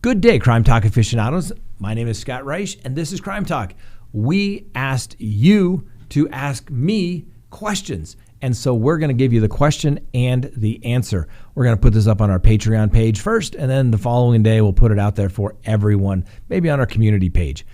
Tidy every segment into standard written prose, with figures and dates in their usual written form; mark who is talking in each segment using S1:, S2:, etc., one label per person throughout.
S1: Good day, Crime Talk aficionados. My name is Scott Reisch, and this is Crime Talk. We asked you to ask me questions, and so we're going to give you the question and the answer. We're going to put this up on our Patreon page first, and then the following day we'll put it out there for everyone, maybe on our community page.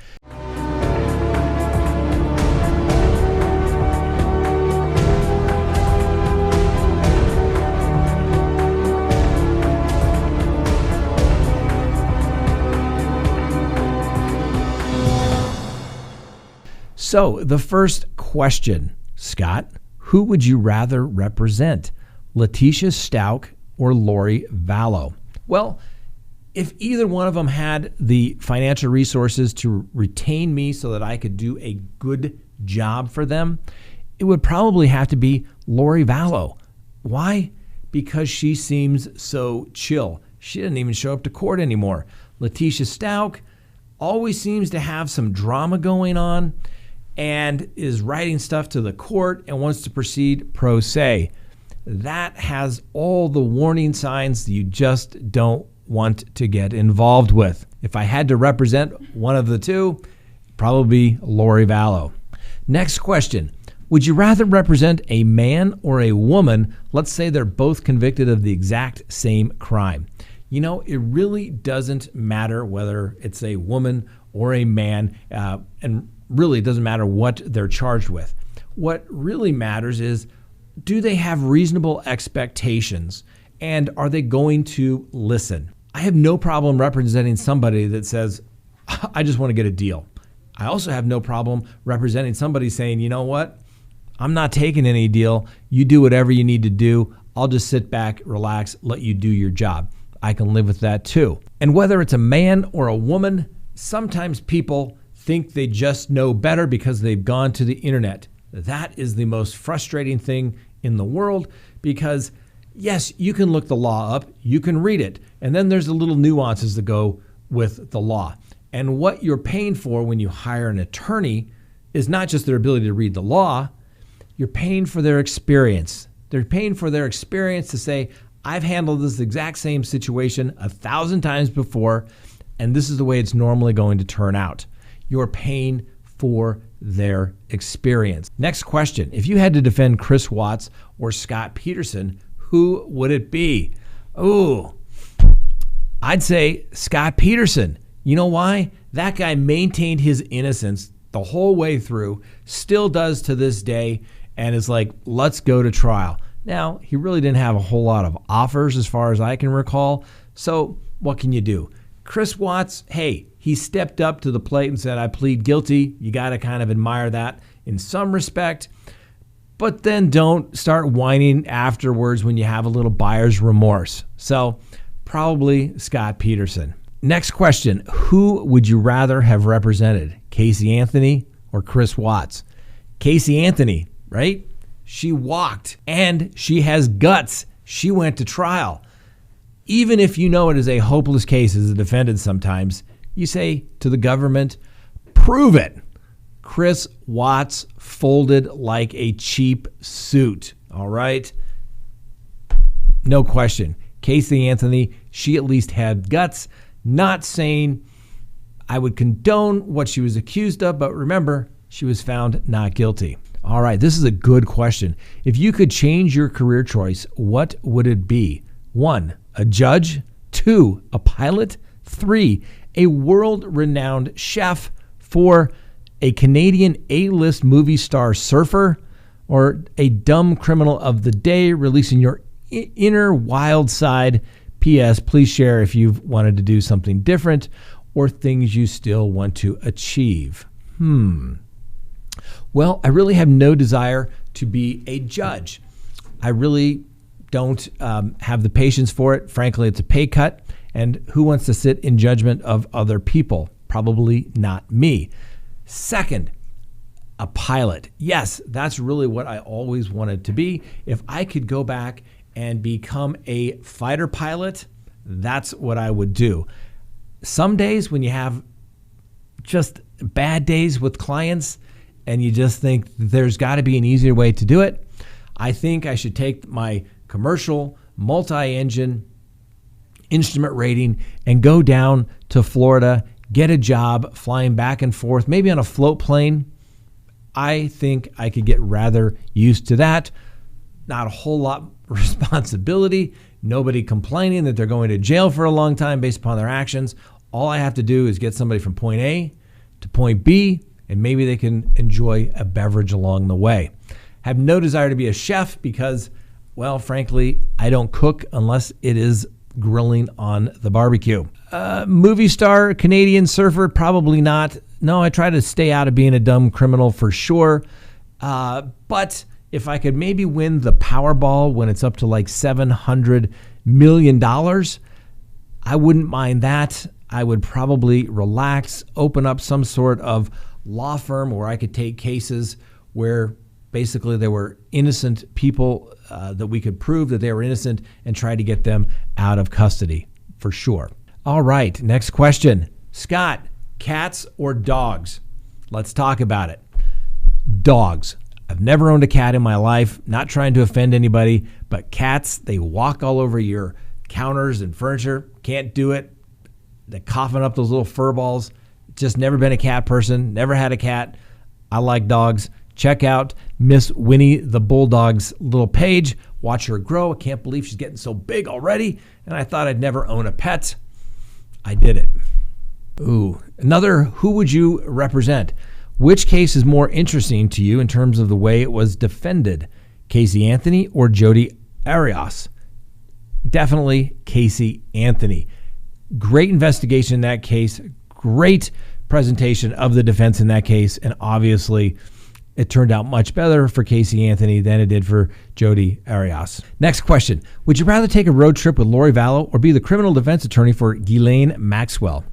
S1: So the first question, Scott, who would you rather represent, Letitia Stout or Lori Vallow? Well, if either one of them had the financial resources to retain me so that I could do a good job for them, it would probably have to be Lori Vallow. Why? Because she seems so chill. She doesn't even show up to court anymore. Letitia Stout always seems to have some drama going on and is writing stuff to the court and wants to proceed pro se. That has all the warning signs that you just don't want to get involved with. If I had to represent one of the two, probably Lori Vallow. Next question. Would you rather represent a man or a woman? Let's say they're both convicted of the exact same crime. You know, it really doesn't matter whether it's a woman or a man, and really it doesn't matter what they're charged with. What really matters is, do they have reasonable expectations, and are they going to listen? I have no problem representing somebody that says, I just want to get a deal. I also have no problem representing somebody saying, you know what? I'm not taking any deal. You do whatever you need to do. I'll just sit back, relax, let you do your job. I can live with that too. And whether it's a man or a woman, sometimes people think they just know better because they've gone to the internet. That is the most frustrating thing in the world because, yes, you can look the law up, you can read it, and then there's the little nuances that go with the law. And what you're paying for when you hire an attorney is not just their ability to read the law, you're paying for their experience. They're paying for their experience to say, I've handled this exact same situation 1,000 times before, and this is the way it's normally going to turn out. You're paying for their experience. Next question. If you had to defend Chris Watts or Scott Peterson, who would it be? Oh, I'd say Scott Peterson. You know why? That guy maintained his innocence the whole way through, still does to this day, and is like, let's go to trial. Now, he really didn't have a whole lot of offers as far as I can recall, so what can you do? Chris Watts, hey, he stepped up to the plate and said, I plead guilty. You got to kind of admire that in some respect, but then don't start whining afterwards when you have a little buyer's remorse. So probably Scott Peterson. Next question. Who would you rather have represented, Casey Anthony or Chris Watts? Casey Anthony, right? She walked and she has guts. She went to trial. Even if you know it is a hopeless case as a defendant sometimes, you say to the government, prove it. Chris Watts folded like a cheap suit, all right? No question. Casey Anthony, she at least had guts, not saying I would condone what she was accused of, but remember, she was found not guilty. All right, this is a good question. If you could change your career choice, what would it be? 1, a judge. 2, a pilot. 3, a world-renowned chef. 4, a Canadian A-list movie star surfer. Or a dumb criminal of the day releasing your inner wild side. P.S. Please share if you've wanted to do something different or things you still want to achieve. Well, I really have no desire to be a judge. I really don't have the patience for it. Frankly, it's a pay cut. And who wants to sit in judgment of other people? Probably not me. Second, a pilot. Yes, that's really what I always wanted to be. If I could go back and become a fighter pilot, that's what I would do. Some days when you have just bad days with clients and you just think there's got to be an easier way to do it, I think I should take my commercial multi-engine instrument rating and go down to Florida, get a job flying back and forth, maybe on a float plane. I think I could get rather used to that. Not a whole lot of responsibility, nobody complaining that they're going to jail for a long time based upon their actions. All I have to do is get somebody from point A to point B, and maybe they can enjoy a beverage along the way. Have no desire to be a chef because, well, frankly, I don't cook unless it is grilling on the barbecue. Movie star, Canadian surfer, probably not. No, I try to stay out of being a dumb criminal for sure. But if I could maybe win the Powerball when it's up to like $700 million, I wouldn't mind that. I would probably relax, open up some sort of law firm where I could take cases where basically there were innocent people that we could prove that they were innocent and try to get them out of custody for sure. All right, next question. Scott, cats or dogs? Let's talk about it. Dogs. I've never owned a cat in my life, not trying to offend anybody, but cats, they walk all over your counters and furniture. Can't do it. They're coughing up those little fur balls. Just never been a cat person, never had a cat. I like dogs. Check out Miss Winnie the Bulldog's little page. Watch her grow. I can't believe she's getting so big already. And I thought I'd never own a pet. I did it. Ooh, another who would you represent? Which case is more interesting to you in terms of the way it was defended? Casey Anthony or Jodi Arias? Definitely Casey Anthony. Great investigation in that case. Great presentation of the defense in that case. And obviously, it turned out much better for Casey Anthony than it did for Jodi Arias. Next question. Would you rather take a road trip with Lori Vallow or be the criminal defense attorney for Gelane Maxwell?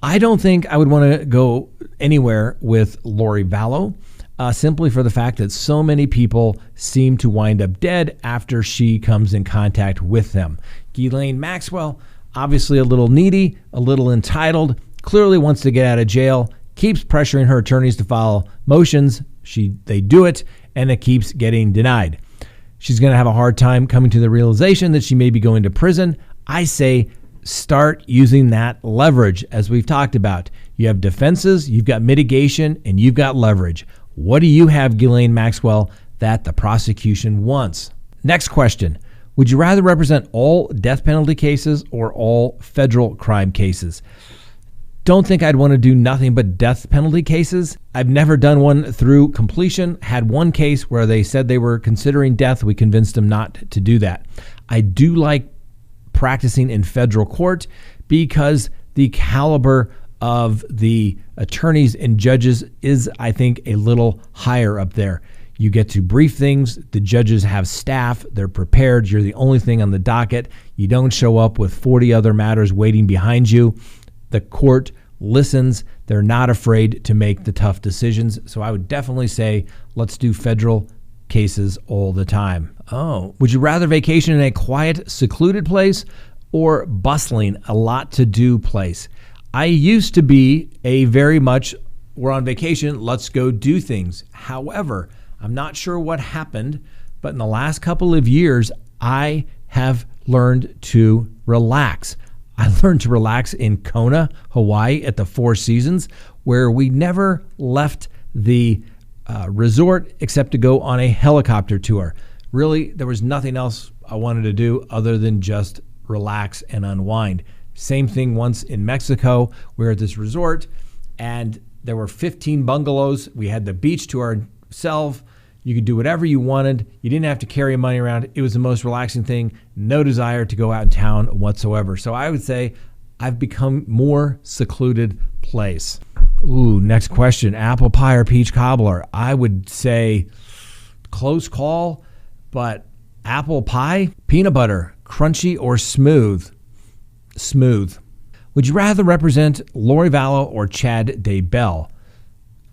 S1: I don't think I would want to go anywhere with Lori Vallow, simply for the fact that so many people seem to wind up dead after she comes in contact with them. Gelane Maxwell, obviously a little needy, a little entitled, clearly wants to get out of jail, keeps pressuring her attorneys to file motions. They do it, and it keeps getting denied. She's going to have a hard time coming to the realization that she may be going to prison. I say start using that leverage, as we've talked about. You have defenses, you've got mitigation, and you've got leverage. What do you have, Gelane Maxwell, that the prosecution wants? Next question. Would you rather represent all death penalty cases or all federal crime cases? Don't think I'd want to do nothing but death penalty cases. I've never done one through completion. Had one case where they said they were considering death. We convinced them not to do that. I do like practicing in federal court because the caliber of the attorneys and judges is, I think, a little higher up there. You get to brief things. The judges have staff. They're prepared. You're the only thing on the docket. You don't show up with 40 other matters waiting behind you. The court listens. They're not afraid to make the tough decisions. So I would definitely say let's do federal cases all the time. Oh, would you rather vacation in a quiet, secluded place or bustling, a lot to do place? I used to be a very much, we're on vacation, let's go do things. However, I'm not sure what happened, but in the last couple of years, I have learned to relax. I learned to relax in Kona, Hawaii at the Four Seasons, where we never left the resort except to go on a helicopter tour. Really, there was nothing else I wanted to do other than just relax and unwind. Same thing once in Mexico. We were at this resort and there were 15 bungalows. We had the beach to ourselves. You could do whatever you wanted. You didn't have to carry money around. It was the most relaxing thing. No desire to go out in town whatsoever. So I would say I've become more secluded place. Ooh, next question. Apple pie or peach cobbler? I would say close call, but apple pie, peanut butter, crunchy or smooth? Smooth. Would you rather represent Lori Vallow or Chad Daybell?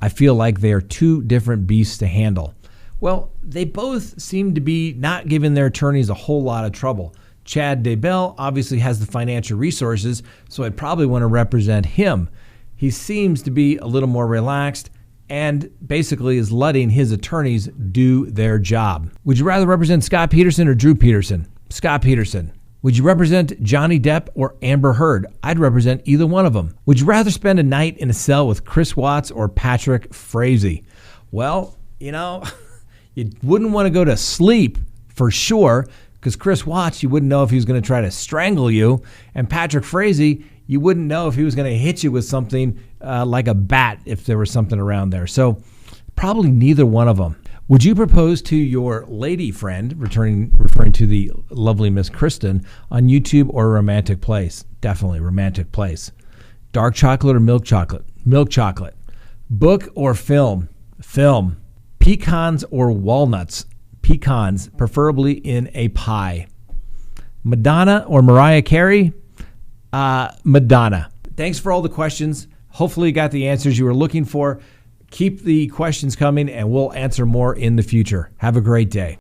S1: I feel like they are two different beasts to handle. Well, they both seem to be not giving their attorneys a whole lot of trouble. Chad Daybell obviously has the financial resources, so I'd probably want to represent him. He seems to be a little more relaxed and basically is letting his attorneys do their job. Would you rather represent Scott Peterson or Drew Peterson? Scott Peterson. Would you represent Johnny Depp or Amber Heard? I'd represent either one of them. Would you rather spend a night in a cell with Chris Watts or Patrick Frazee? Well, you wouldn't want to go to sleep for sure, because Chris Watts, you wouldn't know if he was going to try to strangle you. And Patrick Frazee, you wouldn't know if he was going to hit you with something like a bat if there was something around there. So probably neither one of them. Would you propose to your lady friend, referring to the lovely Miss Kristen, on YouTube or a romantic place? Definitely romantic place. Dark chocolate or milk chocolate? Milk chocolate. Book or film? Film. Pecans or walnuts? Pecans, preferably in a pie. Madonna or Mariah Carey? Madonna. Thanks for all the questions. Hopefully you got the answers you were looking for. Keep the questions coming, and we'll answer more in the future. Have a great day.